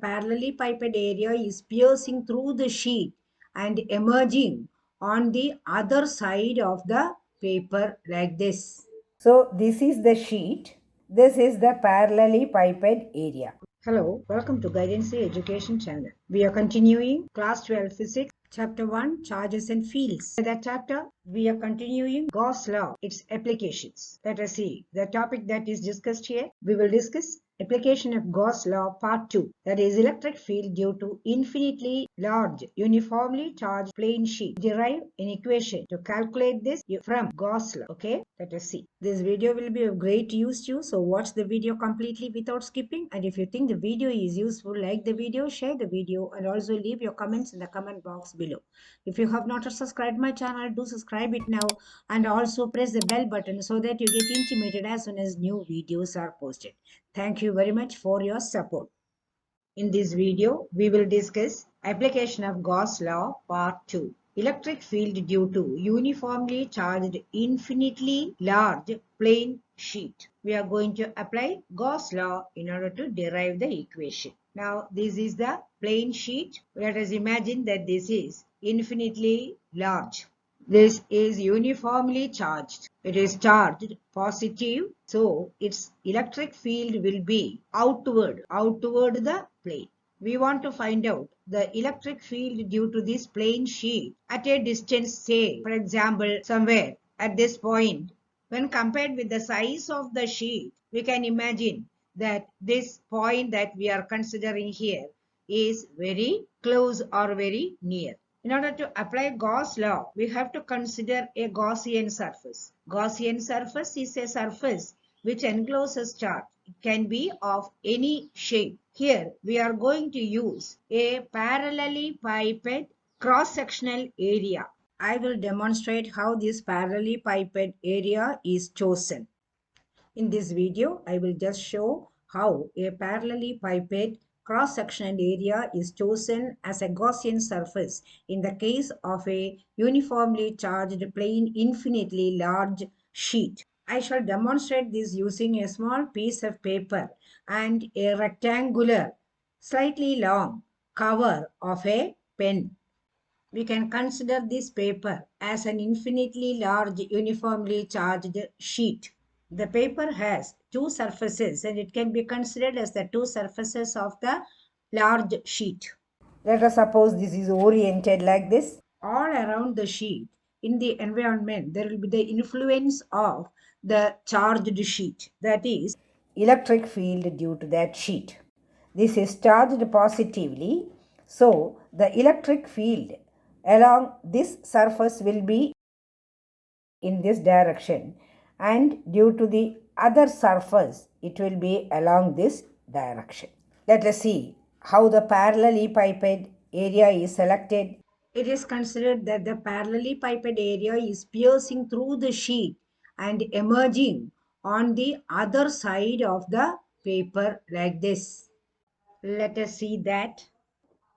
parallelepiped area is piercing through the sheet and emerging on the other side of the paper like this. So this is the sheet. This is the parallelepiped area. Hello, welcome to Guidance Education channel. We are continuing class 12 physics, chapter 1 charges and fields. In that chapter, we are continuing Gauss law, its applications. Let us see the topic that is discussed here. We will discuss application of Gauss law part 2, that is electric field due to infinitely large uniformly charged plane sheet. Derive an equation to calculate this from Gauss law. Okay, let us see. This video will be of great use to you, so watch the video completely without skipping, and if you think the video is useful, like the video, share the video, and also leave your comments in the comment box below. If you have not subscribed my channel, do subscribe it now, and also press the bell button so that you get intimated as soon as new videos are posted. Thank you very much for your support. In this video, we will discuss application of Gauss law part 2. Electric field due to uniformly charged infinitely large plane sheet. We are going to apply Gauss law in order to derive the equation. Now, this is the plane sheet. Let us imagine that this is infinitely large. This is uniformly charged. It is charged positive, so its electric field will be outward the plane. We want to find out the electric field due to this plane sheet at a distance, say, for example, somewhere at this point. When compared with the size of the sheet, we can imagine that this point that we are considering here is very close or very near. In order to apply Gauss law, we have to consider a Gaussian surface. Gaussian surface is a surface which encloses charge. It can be of any shape. Here, we are going to use a parallelepiped cross-sectional area. I will demonstrate how this parallelepiped area is chosen. In this video, I will just show how a parallelepiped cross-sectional area is chosen as a Gaussian surface in the case of a uniformly charged plane infinitely large sheet. I shall demonstrate this using a small piece of paper and a rectangular, slightly long cover of a pen. We can consider this paper as an infinitely large uniformly charged sheet. The paper has two surfaces and it can be considered as the two surfaces of the large sheet. Let us suppose this is oriented like this. All around the sheet, in the environment, there will be the influence of the charged sheet, that is, Electric field due to that sheet. This is charged positively, so the electric field along this surface will be in this direction, and due to the other surface it will be along this direction. Let us see how the parallelepiped area is selected. it is considered that the parallelepiped area is piercing through the sheet and emerging on the other side of the paper like this. Let us see that.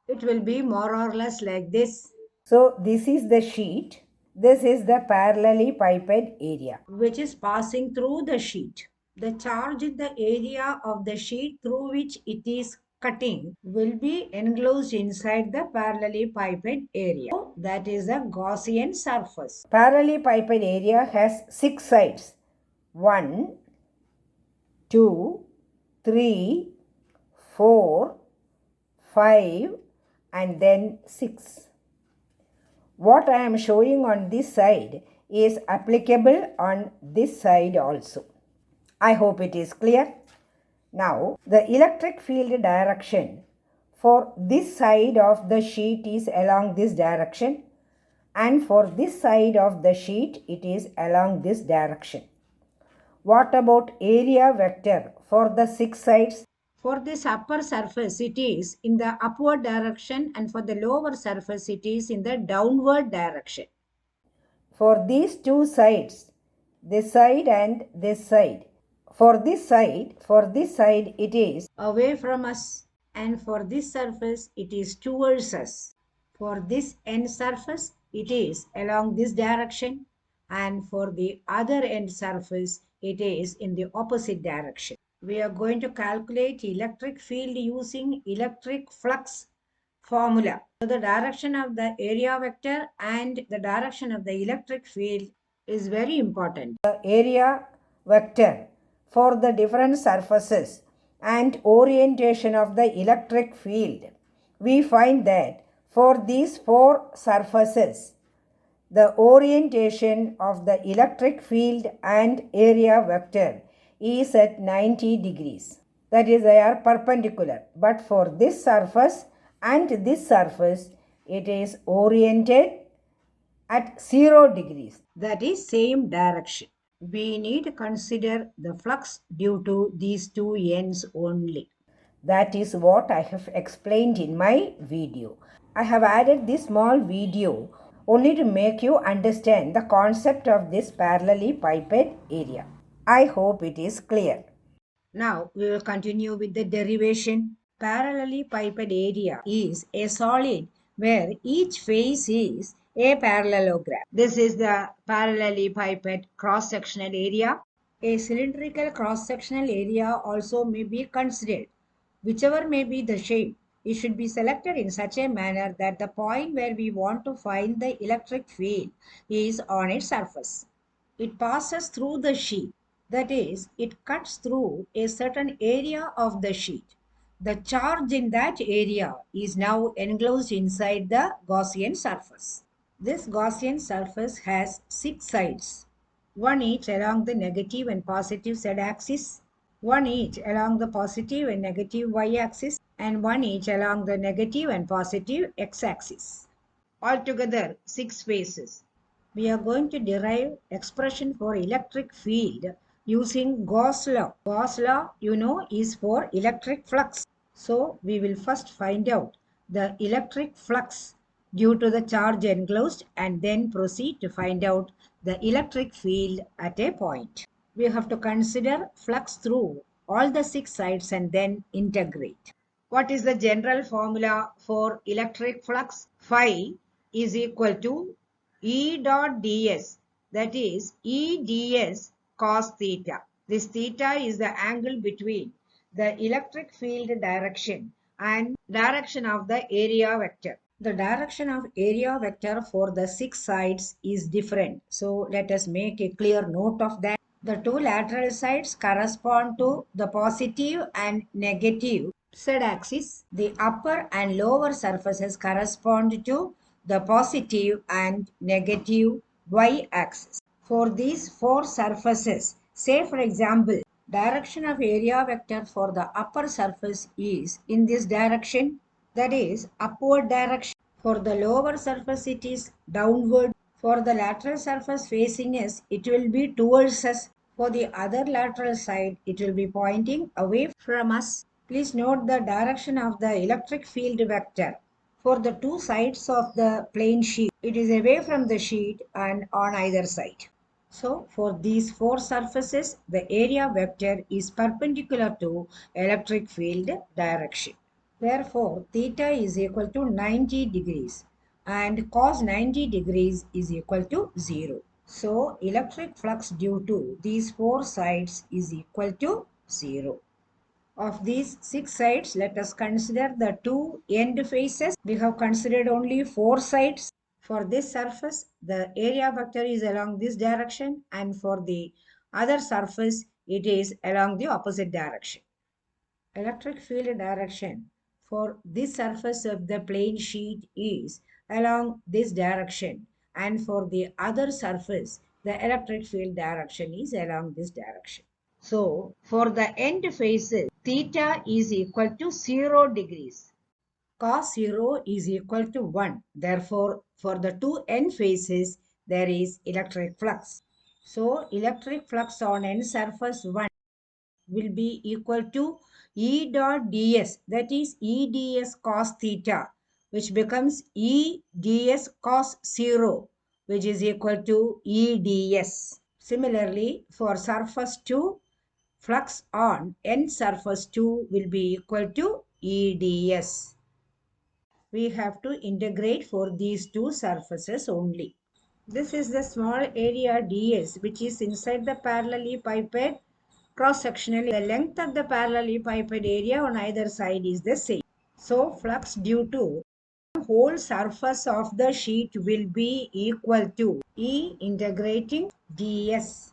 It will be more or less like this. So this is the sheet. This is the parallelepiped area. Which is passing through the sheet. The charge in the area of the sheet through which it is cutting will be enclosed inside the parallelepiped area. So that is a Gaussian surface. Parallelepiped area has 6 sides. 1, 2, 3, 4, 5 and then 6. What I am showing on this side is applicable on this side also. I hope it is clear. Now, the electric field direction for this side of the sheet is along this direction, and for this side of the sheet it is along this direction. What about area vector for the 6 sides? For this upper surface, it is in the upward direction, and for the lower surface, it is in the downward direction. For these two sides, this side and this side. For this side it is away from us, and for this surface, it is towards us. For this end surface, it is along this direction, and for the other end surface, it is in the opposite direction. We are going to calculate electric field using electric flux formula. So the direction of the area vector and the direction of the electric field is very important. The area vector for the different surfaces and orientation of the electric field. We find that for these four surfaces, the orientation of the electric field and area vector is at 90 degrees. That is, they are perpendicular. But for this surface and this surface, it is oriented at 0 degrees. That is same direction. We need to consider the flux due to these two ends only. That is what I have explained in my video. I have added this small video only to make you understand the concept of this parallelepiped area. I hope it is clear. Now we will continue with the derivation. Parallelepiped area is a solid where each face is a parallelogram. This is the parallelepiped cross-sectional area. A cylindrical cross-sectional area also may be considered. Whichever may be the shape, it should be selected in such a manner that the point where we want to find the electric field is on its surface. It passes through the sheet. That is, it cuts through a certain area of the sheet. The charge in that area is now enclosed inside the Gaussian surface. This Gaussian surface has 6 sides, one each along the negative and positive z-axis, one each along the positive and negative y-axis, and one each along the negative and positive x-axis. Altogether, 6 faces. We are going to derive expression for electric field using Gauss law. Gauss law, you know, is for electric flux. So, we will first find out the electric flux due to the charge enclosed and then proceed to find out the electric field at a point. We have to consider flux through all the 6 sides and then integrate. What is the general formula for electric flux? Phi is equal to E dot ds, that is E ds cos theta. This theta is the angle between the electric field direction and direction of the area vector. The direction of area vector for the 6 sides is different. So let us make a clear note of that. The two lateral sides correspond to the positive and negative z-axis. The upper and lower surfaces correspond to the positive and negative y-axis. For these four surfaces, say for example, direction of area vector for the upper surface is in this direction, that is upward direction. For the lower surface it is downward. For the lateral surface facing us, it will be towards us. For the other lateral side, it will be pointing away from us. Please note the direction of the electric field vector. For the two sides of the plane sheet, it is away from the sheet and on either side. So, for these four surfaces, the area vector is perpendicular to electric field direction. Therefore, theta is equal to 90 degrees and cos 90 degrees is equal to 0. So, electric flux due to these four sides is equal to 0. Of these 6 sides, let us consider the two end faces. We have considered only 4 sides. For this surface, the area vector is along this direction, and for the other surface, it is along the opposite direction. Electric field direction for this surface of the plane sheet is along this direction, and for the other surface, the electric field direction is along this direction. So, for the end faces, theta is equal to 0 degrees. Cos 0 is equal to 1. Therefore, for the two end faces, there is electric flux. So, electric flux on end surface 1 will be equal to E dot ds, that is E ds cos theta, which becomes E ds cos 0, which is equal to E ds. Similarly, for surface 2, flux on end surface 2 will be equal to E ds. We have to integrate for these two surfaces only. This is the small area ds which is inside the parallelepiped cross-sectional, the length of the parallelepiped area on either side is the same. So flux due to the whole surface of the sheet will be equal to E integrating ds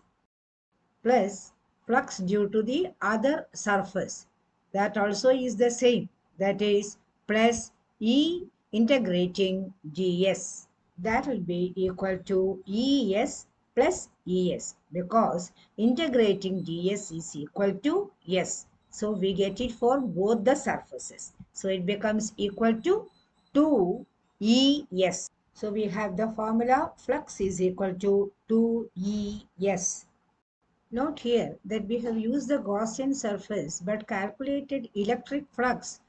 plus flux due to the other surface. That also is the same. That is plus E integrating ds. That will be equal to ES plus ES because integrating ds is equal to S. So we get it for both the surfaces. So it becomes equal to 2 ES. So we have the formula flux is equal to 2 ES. Note here that we have used the Gaussian surface but calculated electric flux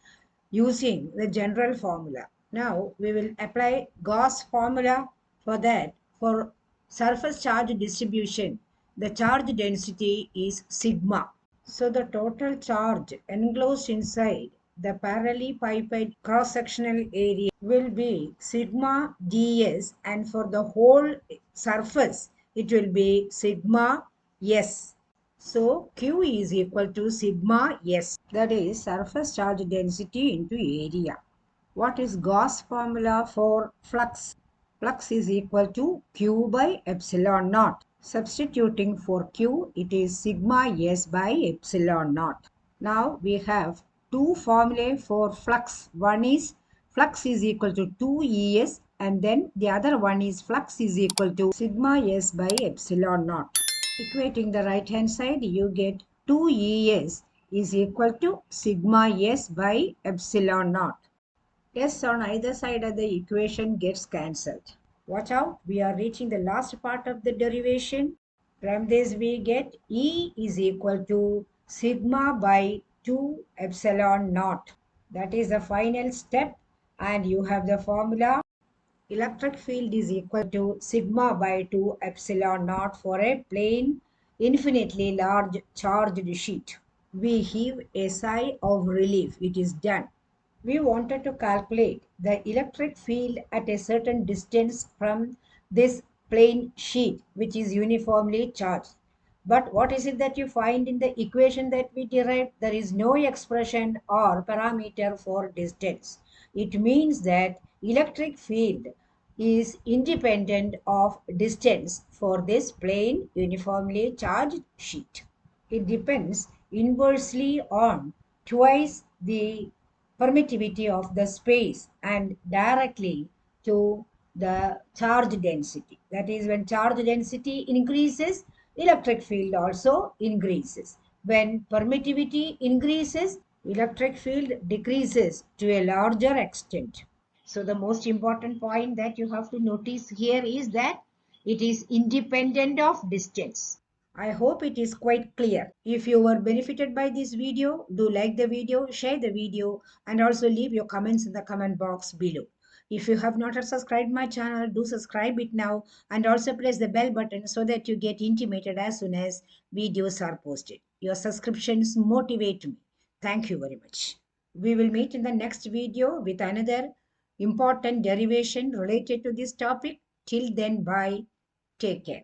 using the general formula. Now we will apply Gauss formula for that. For surface charge distribution, the charge density is sigma. So the total charge enclosed inside the parallelepiped cross-sectional area will be sigma ds, and for the whole surface it will be sigma s. So Q is equal to sigma s, that is surface charge density into area. What is Gauss formula for flux? Flux is equal to Q by epsilon naught. Substituting for Q, it is sigma S by epsilon naught. Now we have two formulae for flux. One is flux is equal to 2 ES, and then the other one is flux is equal to sigma S by epsilon naught. Equating the right hand side, you get 2 ES is equal to sigma S by epsilon naught. S on either side of the equation gets cancelled. Watch out, we are reaching the last part of the derivation. From this we get E is equal to sigma by 2 epsilon naught. That is the final step, and you have the formula. Electric field is equal to sigma by 2 epsilon naught for a plane infinitely large charged sheet. We heave a sigh of relief. It is done. We wanted to calculate the electric field at a certain distance from this plane sheet, which is uniformly charged. But what is it that you find in the equation that we derived? There is no expression or parameter for distance. It means that electric field is independent of distance for this plane uniformly charged sheet. It depends inversely on twice the permittivity of the space and directly to the charge density. That is, when charge density increases, electric field also increases. When permittivity increases, electric field decreases to a larger extent. So the most important point that you have to notice here is that it is independent of distance. I hope it is quite clear. If you were benefited by this video, do like the video, share the video, and also leave your comments in the comment box below. If you have not subscribed my channel, do subscribe it now, and also press the bell button so that you get intimated as soon as videos are posted. Your subscriptions motivate me. Thank you very much. We will meet in the next video with another important derivation related to this topic. Till then, bye. Take care.